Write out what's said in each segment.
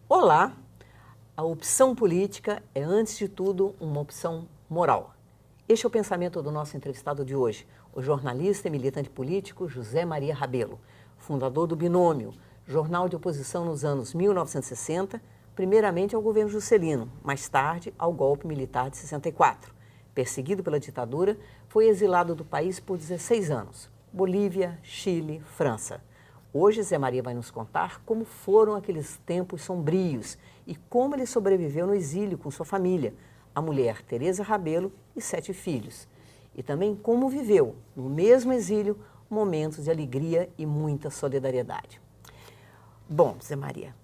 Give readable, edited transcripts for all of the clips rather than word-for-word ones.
Olá, a opção política é, antes de tudo, uma opção moral. Este é o pensamento do nosso entrevistado de hoje, o jornalista e militante político José Maria Rabelo, fundador do Binômio, jornal de oposição nos anos 1960, primeiramente ao governo Juscelino, mais tarde ao golpe militar de 64. Perseguido pela ditadura, foi exilado do país por 16 anos, Bolívia, Chile, França. Hoje, Zé Maria vai nos contar como foram aqueles tempos sombrios e como ele sobreviveu no exílio com sua família, a mulher Teresa Rabelo e 7 filhos. E também como viveu, no mesmo exílio, momentos de alegria e muita solidariedade. Bom, Zé Maria,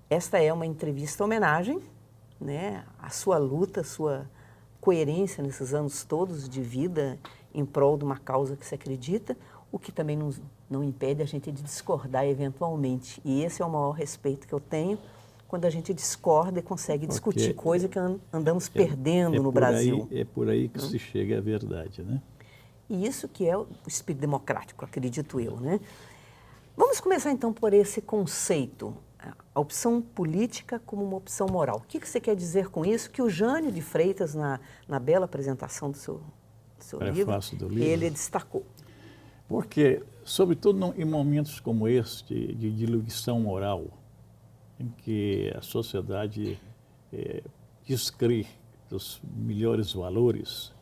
esta é uma entrevista homenagem, né, à sua luta, à sua coerência nesses anos todos de vida em prol de uma causa que se acredita, o que também não impede a gente de discordar eventualmente. E esse é o maior respeito que eu tenho quando a gente discorda e consegue discutir coisa que andamos perdendo no Brasil. É por aí que se chega à verdade, né? E isso que é o espírito democrático, acredito eu, né? Vamos começar então por esse conceito, a opção política como uma opção moral. O que você quer dizer com isso? Que o Jânio de Freitas, na bela apresentação do seu livro, ele destacou. Porque, sobretudo em momentos como este, de diluição moral, em que a sociedade descrê os melhores valores,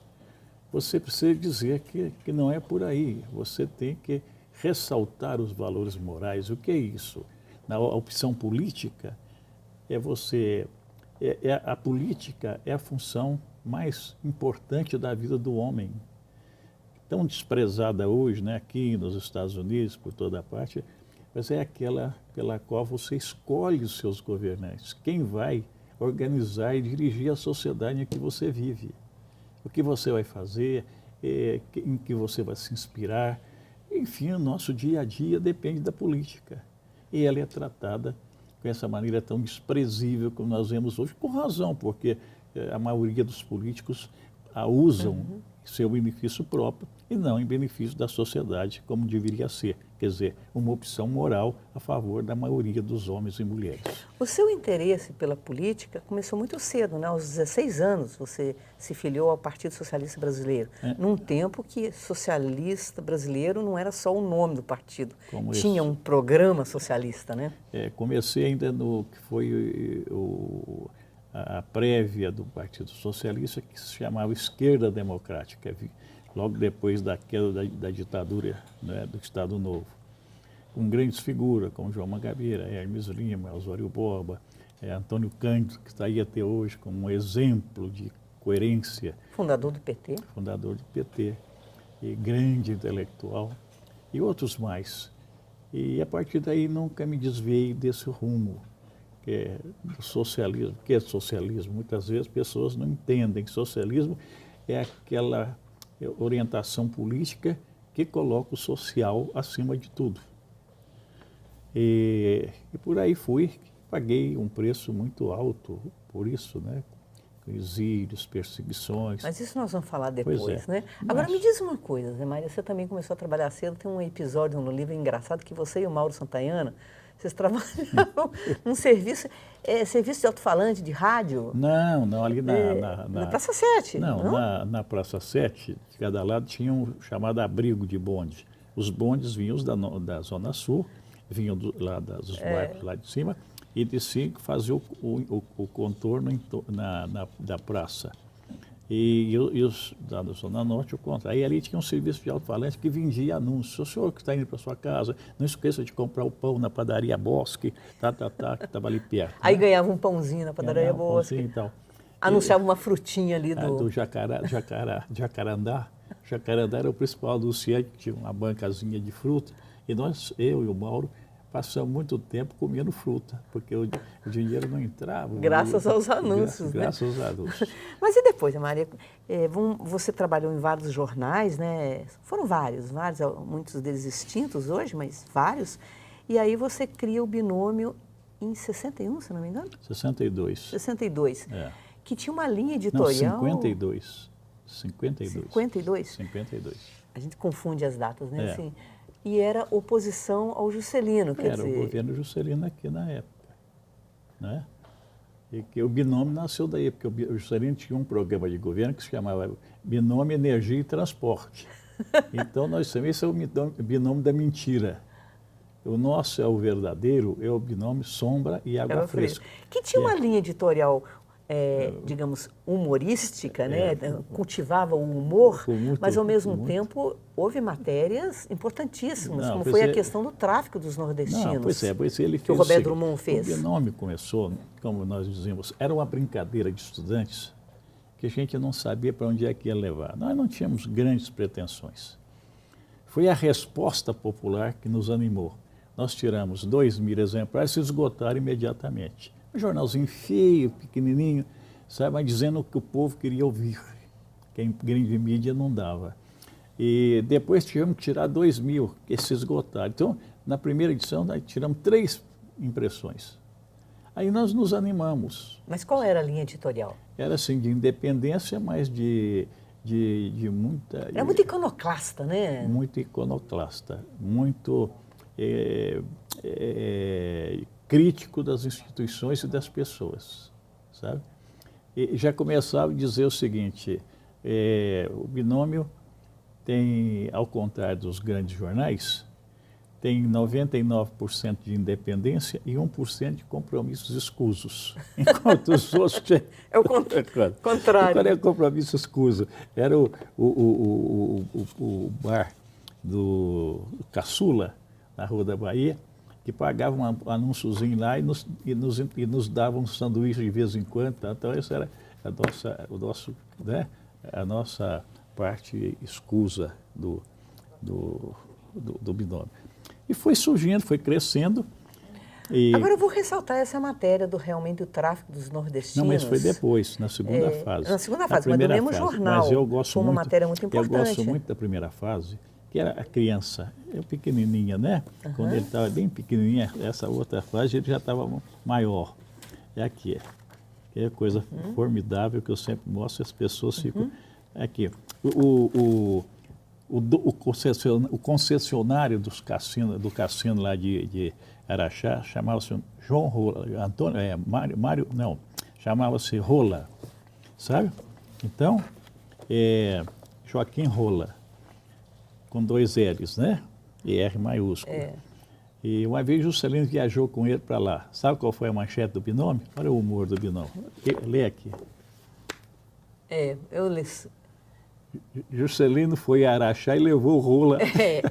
você precisa dizer que não é por aí. Você tem que ressaltar os valores morais. O que é isso? Na opção política, a política é a função mais importante da vida do homem. Tão desprezada hoje, né, aqui nos Estados Unidos, por toda parte, mas é aquela pela qual você escolhe os seus governantes. Quem vai organizar e dirigir a sociedade em que você vive. O que você vai fazer, em que você vai se inspirar. Enfim, o nosso dia a dia depende da política. E ela é tratada com essa maneira tão desprezível como nós vemos hoje, com razão, porque a maioria dos políticos a usam em seu benefício próprio e não em benefício da sociedade, como deveria ser. Quer dizer, uma opção moral a favor da maioria dos homens e mulheres. O seu interesse pela política começou muito cedo, né? Aos 16 anos você se filiou ao Partido Socialista Brasileiro, num tempo que socialista brasileiro não era só o nome do partido, tinha um programa socialista, né? Comecei ainda no que foi a prévia do Partido Socialista, que se chamava Esquerda Democrática, logo depois da queda da ditadura, né, do Estado Novo, com grandes figuras como João Mangabeira, Hermes Lima, Osório Borba, Antônio Cândido, que está aí até hoje como um exemplo de coerência. Fundador do PT. Fundador do PT, e grande intelectual, e outros mais. E a partir daí nunca me desviei desse rumo, que é do socialismo. O que é socialismo? Muitas vezes pessoas não entendem. Socialismo é aquela orientação política que coloca o social acima de tudo. E por aí fui, paguei um preço muito alto por isso, né? Exílios, perseguições. Mas isso nós vamos falar depois, né? Agora me diz uma coisa, Zé Maria, você também começou a trabalhar cedo, tem um episódio no livro engraçado que você e o Mauro Santayana, vocês trabalhavam num serviço de alto-falante, de rádio? Não, ali na Praça 7. Não, na Praça 7, de cada lado tinha um chamado abrigo de bonde. Os bondes vinham da Zona Sul, vinham lá dos bairros lá de cima, e desciam que faziam o contorno da praça. E os da Zona Norte, o contrário. Aí ali tinha um serviço de alto-falante que vendia anúncios. O senhor que está indo para sua casa, não esqueça de comprar o pão na padaria Bosque, que estava ali perto. Aí ganhava um pãozinho na padaria Bosque. E tal. Anunciava uma frutinha ali do Jacarandá. Jacarandá era o principal anunciante, tinha uma bancazinha de fruta. E eu e o Mauro passamos muito tempo comendo fruta, porque o dinheiro não entrava. Graças aos anúncios, graças aos anúncios. Mas e depois, Maria? Você trabalhou em vários jornais, né? Foram vários, muitos deles extintos hoje, mas vários. E aí você cria o Binômio em 61, se não me engano? 62. 62. É. Que tinha uma linha editorial... Não, 52. 52. 52? 52. A gente confunde as datas, né? É. Assim, e era oposição ao Juscelino, quer dizer... Era o governo Juscelino aqui na época, né? E que o Binômio nasceu daí, porque o Juscelino tinha um programa de governo que se chamava Binômio Energia e Transporte. Então nós também esse é o binômio da mentira. O nosso é o verdadeiro, é o binômio sombra e água fresca. Que tinha uma linha editorial, digamos, humorística, né? Cultivava o humor, mas ao mesmo tempo houve matérias importantíssimas, como foi a questão do tráfico dos nordestinos. Não, pois ele fez que o Roberto Drummond fez. O Binômio começou, como nós dizemos, era uma brincadeira de estudantes que a gente não sabia para onde é que ia levar. Nós não tínhamos grandes pretensões. Foi a resposta popular que nos animou. Nós tiramos 2.000 exemplares e se esgotaram imediatamente. Um jornalzinho feio, pequenininho, sabe, mas dizendo o que o povo queria ouvir, que em grande mídia não dava. E depois tivemos que tirar 2.000, que se esgotaram. Então, na primeira edição, nós tiramos 3 impressões. Aí nós nos animamos. Mas qual era a linha editorial? Era assim, de independência, mas de muita... Era muito iconoclasta, né? Muito iconoclasta, muito... crítico das instituições e das pessoas, sabe? E já começava a dizer o seguinte, o Binômio tem, ao contrário dos grandes jornais, tem 99% de independência e 1% de compromissos escusos, enquanto os outros... É o contrário. Qual é o compromisso escuso? Era o bar do Caçula, na Rua da Bahia, que pagava um anúnciozinho lá e nos dava um sanduíche de vez em quando. Então, essa era a nossa parte escusa do Binômio. E foi surgindo, foi crescendo. Agora eu vou ressaltar essa matéria do realmente o tráfico dos nordestinos. Não, mas foi depois, na segunda fase. Na segunda fase, mas no mesmo jornal. Mas eu gosto foi uma matéria muito importante. Eu gosto muito da primeira fase, que era a criança, pequenininha, né? Quando ele estava bem pequenininha, essa outra fase ele já estava maior. É aqui, que é coisa formidável que eu sempre mostro, as pessoas ficam aqui. O concessionário do cassino lá de Araxá chamava-se João Rola, chamava-se Rola, sabe? Então, Joaquim Rola, com 2 L's, né? E R maiúsculo. E uma vez Juscelino viajou com ele para lá. Sabe qual foi a manchete do Binômio? Olha o humor do Binômio. Lê aqui. Eu li. Juscelino foi a Araxá e levou o Rola.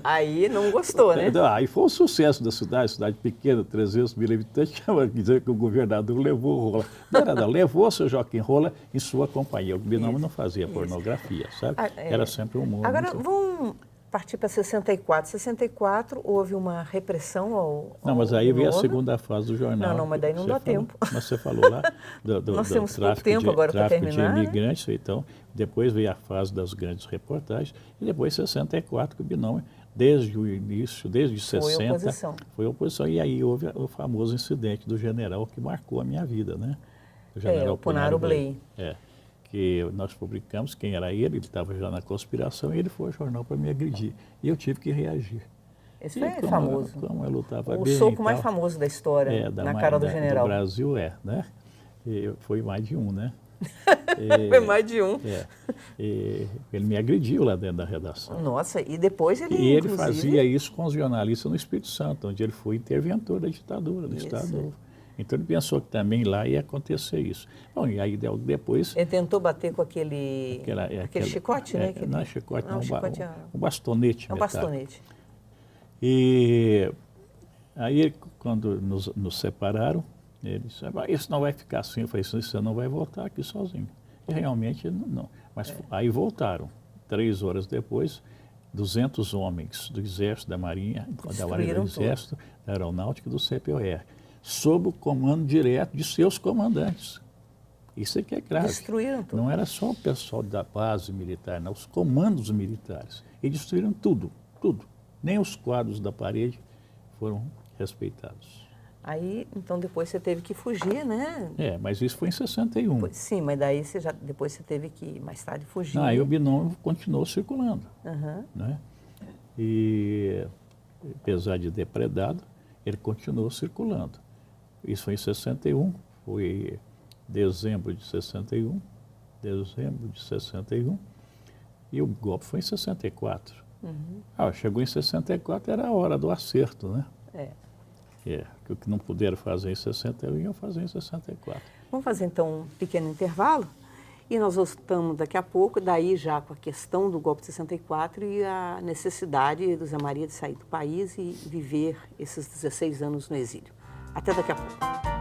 Aí não gostou, né? Aí foi um sucesso da cidade pequena, 300 mil habitantes, quer dizer que o governador levou o Rola. Não era não, levou o seu Joaquim Rola em sua companhia. O Binômio não fazia pornografia, sabe? Era sempre um humor. Agora, vamos partir para 64. 64 houve uma repressão ao Não, mas aí veio a segunda fase do jornal. Não, mas daí não dá tempo. Mas você falou lá do Nós temos pouco tempo agora para terminar, de imigrantes, né? Então, depois veio a fase das grandes reportagens, e depois 64, que o Binômio, desde o início, desde 60, foi oposição. E aí houve o famoso incidente do general que marcou a minha vida, né? O general Punaro Bley. Que nós publicamos, quem era ele estava já na conspiração, e ele foi ao jornal para me agredir. E eu tive que reagir. Esse foi famoso. Como eu lutava o bem. O soco mais famoso da história, na cara do general. Do Brasil né? E foi mais de um, né? Foi mais de um. Ele me agrediu lá dentro da redação. Nossa, e depois ele, ele fazia isso com os jornalistas no Espírito Santo, onde ele foi interventor da ditadura, do Estado Novo. Então ele pensou que também lá ia acontecer isso. Bom, e aí depois... Ele tentou bater com aquele chicote, né? Não é chicote, não, um bastonete. Um bastonete. E aí, quando nos separaram, ele disse, isso não vai ficar assim. Eu falei, você não vai voltar aqui sozinho. E realmente não. Mas aí voltaram. 3 horas depois, 200 homens do Exército, da Marinha, da Marinha do Exército, da Aeronáutica e do CPOR, sob o comando direto de seus comandantes. Isso é que é grave. Destruíram tudo. Não era só o pessoal da base militar, não, os comandos militares. E destruíram tudo, tudo. Nem os quadros da parede foram respeitados. Aí, então, depois você teve que fugir, né? Mas isso foi em 61. Sim, mas daí depois você teve que, mais tarde, fugir. Aí o binômio continuou circulando. Uhum. Né? E, apesar de depredado, ele continuou circulando. Isso foi em 61, foi dezembro de 61, e o golpe foi em 64. Uhum. Chegou em 64, era a hora do acerto, né? O que não puderam fazer em 61, iam fazer em 64. Vamos fazer, então, um pequeno intervalo e nós voltamos daqui a pouco, daí já com a questão do golpe de 64 e a necessidade do Zé Maria de sair do país e viver esses 16 anos no exílio. Até daqui a pouco.